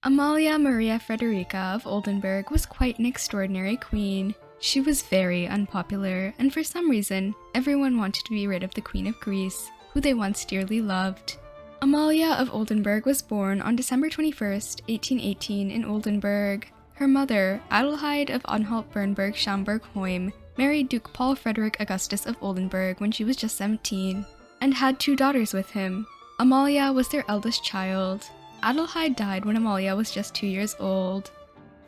Amalia Maria Frederica of Oldenburg was quite an extraordinary queen. She was very unpopular, and for some reason, everyone wanted to be rid of the Queen of Greece, who they once dearly loved. Amalia of Oldenburg was born on December 21st, 1818 in Oldenburg. Her mother, Adelheid of Anhalt-Bernburg-Schaumburg-Hoym, married Duke Paul Frederick Augustus of Oldenburg when she was just 17, and had 2 daughters with him. Amalia was their eldest child. Adelheid died when Amalia was just 2 years old.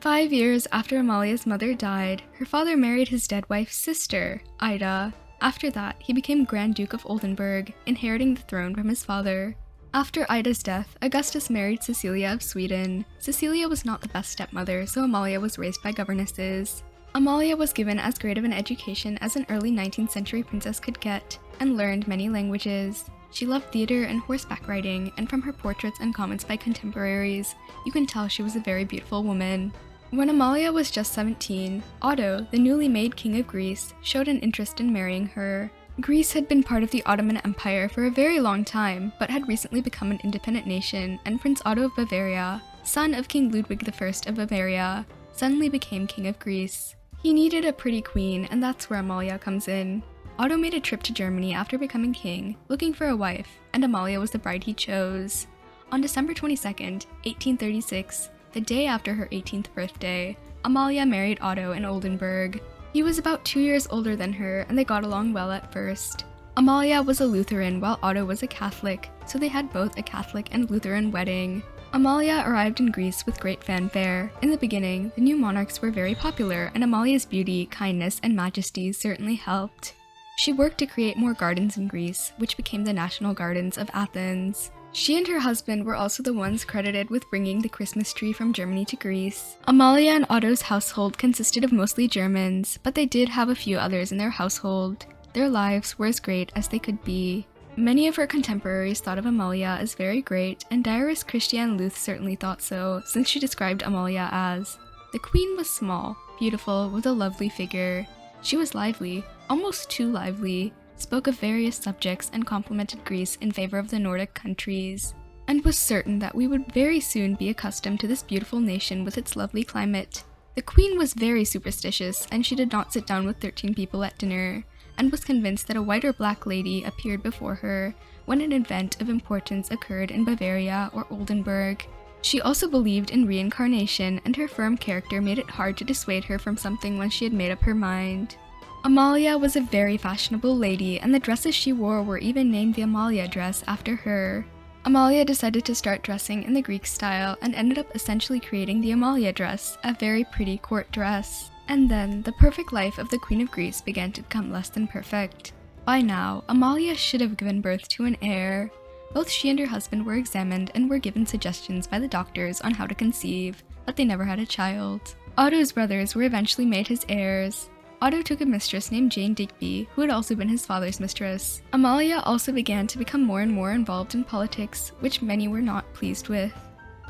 5 years after Amalia's mother died, her father married his dead wife's sister, Ida. After that, he became Grand Duke of Oldenburg, inheriting the throne from his father. After Ida's death, Augustus married Cecilia of Sweden. Cecilia was not the best stepmother, so Amalia was raised by governesses. Amalia was given as great of an education as an early 19th century princess could get, and learned many languages. She loved theater and horseback riding, and from her portraits and comments by contemporaries, you can tell she was a very beautiful woman. When Amalia was just 17, Otto, the newly made king of Greece, showed an interest in marrying her. Greece had been part of the Ottoman Empire for a very long time, but had recently become an independent nation, and Prince Otto of Bavaria, son of King Ludwig I of Bavaria, suddenly became king of Greece. He needed a pretty queen, and that's where Amalia comes in. Otto made a trip to Germany after becoming king, looking for a wife, and Amalia was the bride he chose. On December 22nd, 1836, the day after her 18th birthday, Amalia married Otto in Oldenburg. He was about 2 years older than her, and they got along well at first. Amalia was a Lutheran while Otto was a Catholic, so they had both a Catholic and Lutheran wedding. Amalia arrived in Greece with great fanfare. In the beginning, the new monarchs were very popular, and Amalia's beauty, kindness, and majesty certainly helped. She worked to create more gardens in Greece, which became the National Gardens of Athens. She and her husband were also the ones credited with bringing the Christmas tree from Germany to Greece. Amalia and Otto's household consisted of mostly Germans, but they did have a few others in their household. Their lives were as great as they could be. Many of her contemporaries thought of Amalia as very great, and diarist Christiane Luth certainly thought so, since she described Amalia as, "The queen was small, beautiful, with a lovely figure. She was lively, almost too lively, spoke of various subjects and complimented Greece in favor of the Nordic countries, and was certain that we would very soon be accustomed to this beautiful nation with its lovely climate. The queen was very superstitious, and she did not sit down with 13 people at dinner, and was convinced that a white or black lady appeared before her when an event of importance occurred in Bavaria or Oldenburg. She also believed in reincarnation, and her firm character made it hard to dissuade her from something once she had made up her mind." Amalia was a very fashionable lady, and the dresses she wore were even named the Amalia dress after her. Amalia decided to start dressing in the Greek style and ended up essentially creating the Amalia dress, a very pretty court dress. And then, the perfect life of the Queen of Greece began to become less than perfect. By now, Amalia should have given birth to an heir. Both she and her husband were examined and were given suggestions by the doctors on how to conceive, but they never had a child. Otto's brothers were eventually made his heirs. Otto took a mistress named Jane Digby, who had also been his father's mistress. Amalia also began to become more and more involved in politics, which many were not pleased with.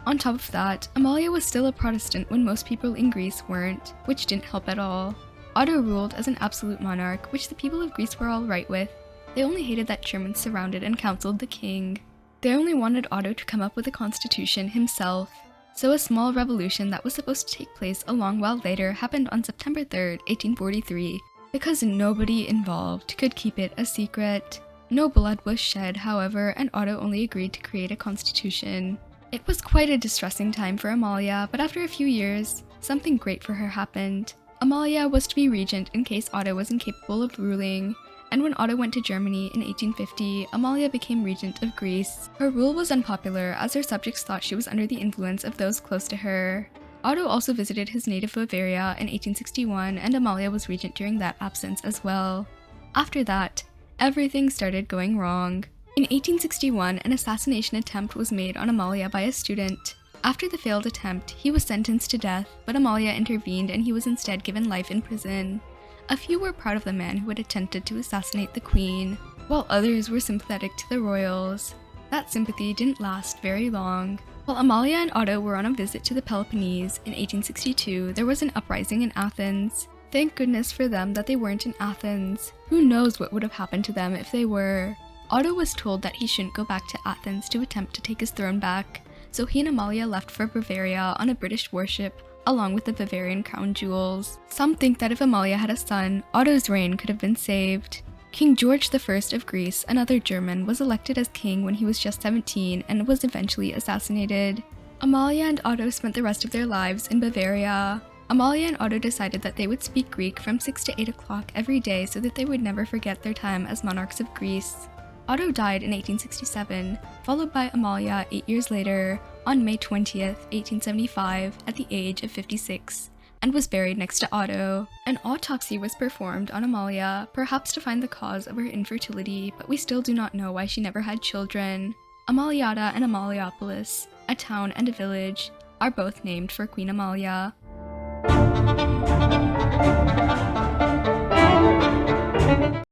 On top of that, Amalia was still a Protestant when most people in Greece weren't, which didn't help at all. Otto ruled as an absolute monarch, which the people of Greece were all right with. They only hated that Germans surrounded and counseled the king. They only wanted Otto to come up with a constitution himself. So a small revolution that was supposed to take place a long while later happened on September 3rd, 1843, because nobody involved could keep it a secret. No blood was shed, however, and Otto only agreed to create a constitution. It was quite a distressing time for Amalia, but after a few years, something great for her happened. Amalia was to be regent in case Otto was incapable of ruling, and when Otto went to Germany in 1850, Amalia became regent of Greece. Her rule was unpopular, as her subjects thought she was under the influence of those close to her. Otto also visited his native Bavaria in 1861, and Amalia was regent during that absence as well. After that, everything started going wrong. In 1861, an assassination attempt was made on Amalia by a student. After the failed attempt, he was sentenced to death, but Amalia intervened and he was instead given life in prison. A few were proud of the man who had attempted to assassinate the queen, while others were sympathetic to the royals. That sympathy didn't last very long. While Amalia and Otto were on a visit to the Peloponnese in 1862, there was an uprising in Athens. Thank goodness for them that they weren't in Athens. Who knows what would have happened to them if they were? Otto was told that he shouldn't go back to Athens to attempt to take his throne back, so he and Amalia left for Bavaria on a British warship along with the Bavarian crown jewels. Some think that if Amalia had a son, Otto's reign could have been saved. King George I of Greece, another German, was elected as king when he was just 17 and was eventually assassinated. Amalia and Otto spent the rest of their lives in Bavaria. Amalia and Otto decided that they would speak Greek from 6 to 8 o'clock every day so that they would never forget their time as monarchs of Greece. Otto died in 1867, followed by Amalia 8 years later, on May 20th, 1875, at the age of 56, and was buried next to Otto. An autopsy was performed on Amalia, perhaps to find the cause of her infertility, but we still do not know why she never had children. Amaliata and Amaliopolis, a town and a village, are both named for Queen Amalia.